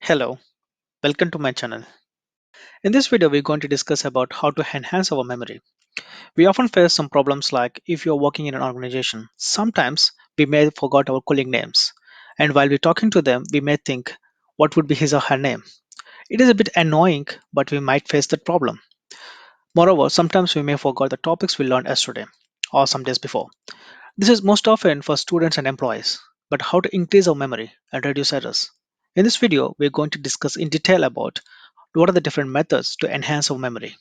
Hello, welcome to my channel. In this video, we're going to discuss about how to enhance our memory. We often face some problems like if you're working in an organization, sometimes we may forget our colleague names. And while we're talking to them, we may think, what would be his or her name? It is a bit annoying, but we might face that problem. Moreover, sometimes we may forget the topics we learned yesterday or some days before. This is most often for students and employees, but how to increase our memory and reduce errors. In this video, we're going to discuss in detail about what are the different methods to enhance our memory.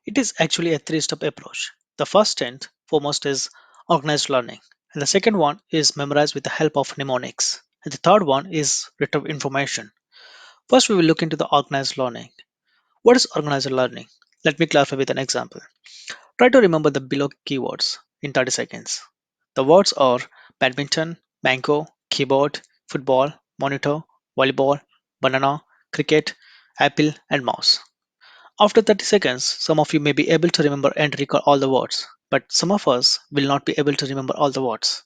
It is actually a three-step approach. The first and foremost is organized learning, and the second one is memorize with the help of mnemonics, and the third one is retrieve information. First, we will look into the organized learning. What is organized learning? Let me clarify with an example. Try to remember the below keywords in 30 seconds. The words are badminton, mango, keyboard, football, monitor, volleyball, banana, cricket, apple, and mouse. After 30 seconds, some of you may be able to remember and recall all the words, but some of us will not be able to remember all the words.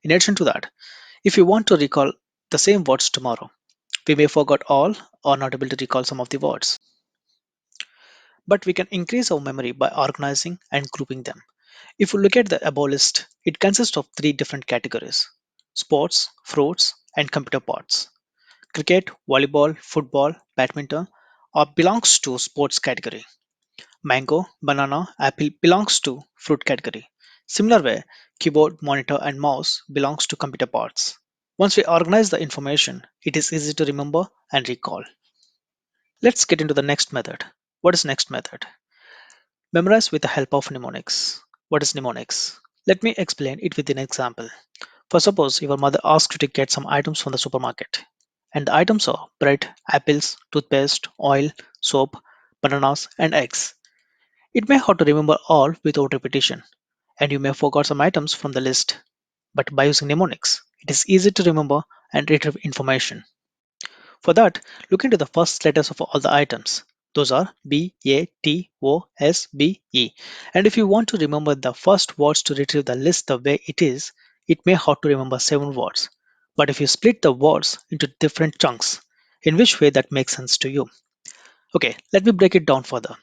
In addition to that, if you want to recall the same words tomorrow, we may forget all or not able to recall some of the words. But we can increase our memory by organizing and grouping them. If you look at the above list, it consists of three different categories: sports, fruits, and computer parts. Cricket, volleyball, football, badminton all belongs to sports category. Mango, banana, apple belongs to fruit category. Similar way, keyboard, monitor, and mouse belongs to computer parts. Once we organize the information, it is easy to remember and recall. Let's get into the next method. What is next method? Memorize with the help of mnemonics. What is mnemonics? Let me explain it with an example. For suppose your mother asks you to get some items from the supermarket, and the items are bread, apples, toothpaste, oil, soap, bananas, and eggs. It may hard to remember all without repetition, and you may forget some items from the list. But by using mnemonics, it is easy to remember and retrieve information. For that, look into the first letters of all the items. Those are B, A, T, O, S, B, E. And if you want to remember the first words to retrieve the list the way it is, it may hard to remember 7 words. But if you split the words into different chunks, in which way that makes sense to you? Okay, let me break it down further.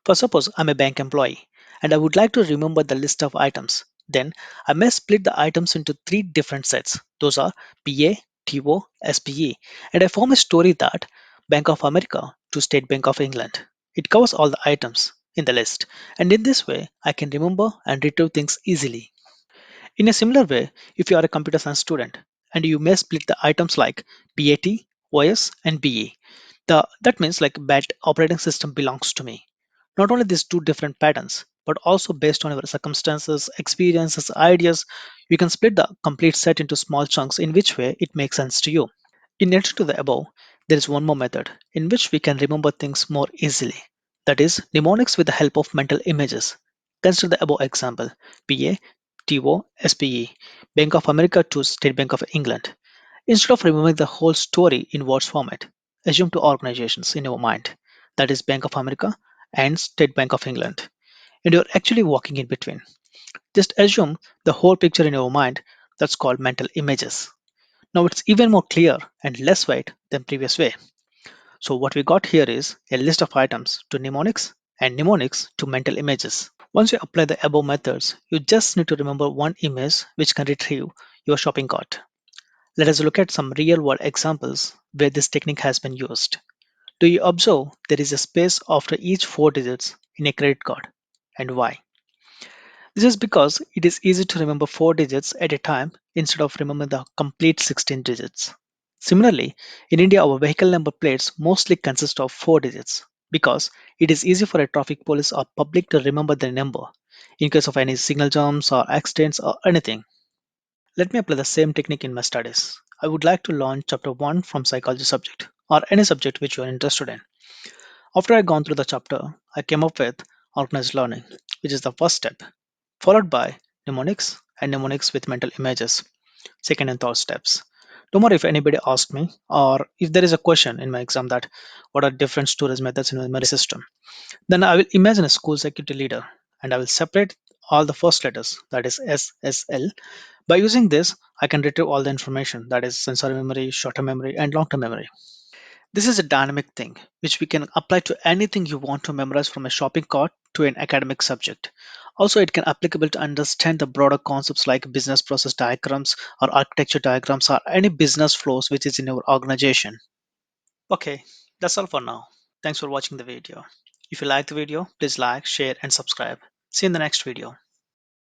For suppose I'm a bank employee and I would like to remember the list of items. Then I may split the items into three different sets. Those are PA, TO, SPE. And I form a story that Bank of America to State Bank of England. It covers all the items in the list. And in this way, I can remember and retrieve things easily. In a similar way, if you are a computer science student and you may split the items like BAT, OS, and BE, that means like BAT operating system belongs to me. Not only these two different patterns, but also based on your circumstances, experiences, ideas, you can split the complete set into small chunks in which way it makes sense to you. In addition to the above, there is one more method in which we can remember things more easily. That is mnemonics with the help of mental images. Consider the above example: PA, TO, SPE, Bank of America to State Bank of England. Instead of remembering the whole story in words format, assume two organizations in your mind, that is Bank of America and State Bank of England, and you're actually walking in between. Just assume the whole picture in your mind. That's called mental images. Now it's even more clear and less weight than previous way. So what we got here is a list of items to mnemonics and mnemonics to mental images. Once you apply the above methods, you just need to remember one image which can retrieve your shopping cart. Let us look at some real world examples where this technique has been used. Do you observe there is a space after each 4 digits in a credit card? And why? This is because it is easy to remember 4 digits at a time instead of remembering the complete 16 digits. Similarly, in India, our vehicle number plates mostly consist of 4 digits because it is easy for a traffic police or public to remember the number in case of any signal jumps or accidents or anything. Let me apply the same technique in my studies. I would like to learn chapter 1 from psychology subject or any subject which you are interested in. After I gone through the chapter, I came up with organized learning, which is the first step, followed by mnemonics and mnemonics with mental images, second and third steps. Tomorrow, if anybody asks me, or if there is a question in my exam that what are different storage methods in the memory system, then I will imagine a school security leader and I will separate all the first letters, that is SSL. By using this, I can retrieve all the information, that is sensory memory, short-term memory, and long-term memory. This is a dynamic thing which we can apply to anything you want to memorize, from a shopping cart to an academic subject. Also, it can applicable to understand the broader concepts like business process diagrams or architecture diagrams or any business flows which is in your organization. Okay, that's all for now. Thanks for watching the video. If you like the video, please like, share, and subscribe. See you in the next video.